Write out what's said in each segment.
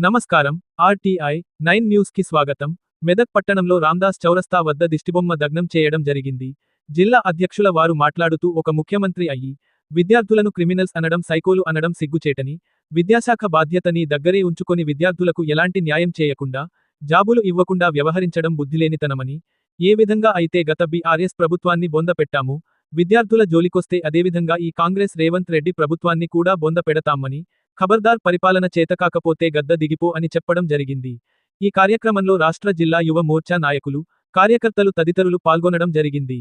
నమస్కారం. RTI 9 news కి స్వాగతం. మెదక్ పట్టణంలో రాందాస్ చౌరస్తా వద్ద దిష్టిబొమ్మ దగ్నం చేయడం జరిగింది. జిల్లా అధ్యక్షుల వారు మాట్లాడుతూ ఒక ముఖ్యమంత్రి అయ్యి విద్యార్థులను క్రిమినల్స్ అనడం సైకోలు అనడం సిగ్గుచేటని, విద్యాశాఖ బాధ్యతని దగ్గరే ఉంచుకొని విద్యార్థులకు ఎలాంటి న్యాయం చేయకుండా, జాబులు ఇవ్వకుండా వ్యవహరించడం బుద్ధిలేనితనమని, ఏ విధంగా అయితే గత బీఆర్ఎస్ ప్రభుత్వాన్ని బొందపెట్టామో, విద్యార్థుల జోలికొస్తే అదేవిధంగా ఈ కాంగ్రెస్ రేవంత్ రెడ్డి ప్రభుత్వాన్ని కూడా బొంద పెడతామని, ఖబర్దార్ పరిపాలన చేతకాకపోతే గద్ద దిగిపో అని చెప్పడం జరిగింది. ఈ కార్యక్రమంలో రాష్ట్ర జిల్లా యువ మోర్చా నాయకులు, కార్యకర్తలు తదితరులు పాల్గొనడం జరిగింది.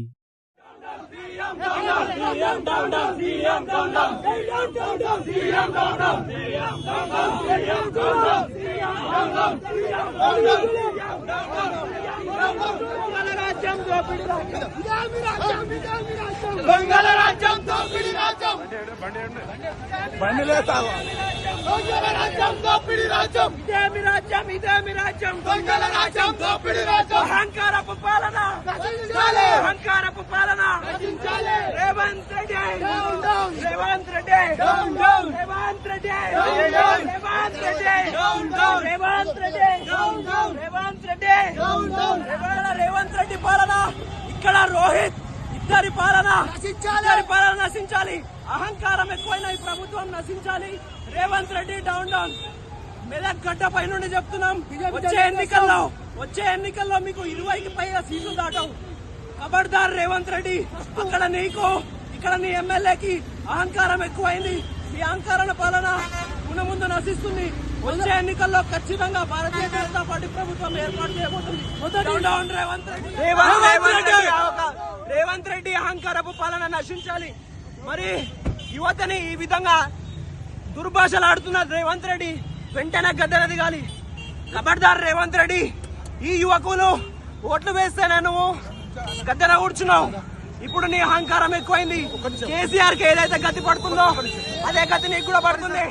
అహంకారపు పాలన, అహంకారపు పాలన. రేవంత్ రెడ్డి, రేవంత్ రెడ్డి, రేవంత్ రెడ్డి, రేవంత్ రెడ్డి, రేవంత్ రెడ్డి, రేవంత్ రెడ్డి, రేవంత్ రెడ్డి పాలన. ఇక్కడ రోహిత్ ఇద్దరి పాలన నశించాలి. అహంకారం ఎక్కువైన ఈ ప్రభుత్వం నశించాలి. Revanth Reddy down down. మెదక్ గడ్డ పై నుండి చెప్తున్నాం, వచ్చే ఎన్నికల్లో మీకు 20కి పైగా సీట్లు దాటవు. ఖబర్దార్ రేవంత్ రెడ్డి. అక్కడ నీకు, ఇక్కడ నీ ఎమ్మెల్యేకి అహంకారం ఎక్కువైంది. ఈ అహంకార పాలన ముందు నశిస్తుంది. వచ్చే ఎన్నికల్లో ఖచ్చితంగా భారతీయ జనతా పార్టీ ప్రభుత్వం ఏర్పాటు చేయబోతుంది. రేవంత్ రెడ్డి అహంకారపు పాలన నశించాలి. మరి యువతని ఈ విధంగా దుర్భాషలాడుతున్న రేవంత్ రెడ్డి వెంటనే గద్దెన దిగాలి. ఖబర్దార్ రేవంత్ రెడ్డి. ఈ యువకులు ఓట్లు వేస్తేనే నువ్వు గద్దెన కూర్చున్నావు. ఇప్పుడు నీ అహంకారం ఎక్కువైంది. కేసీఆర్ కి ఏదైతే గతి పడుతుందో అదే గతి నీకు కూడా పడుతుంది.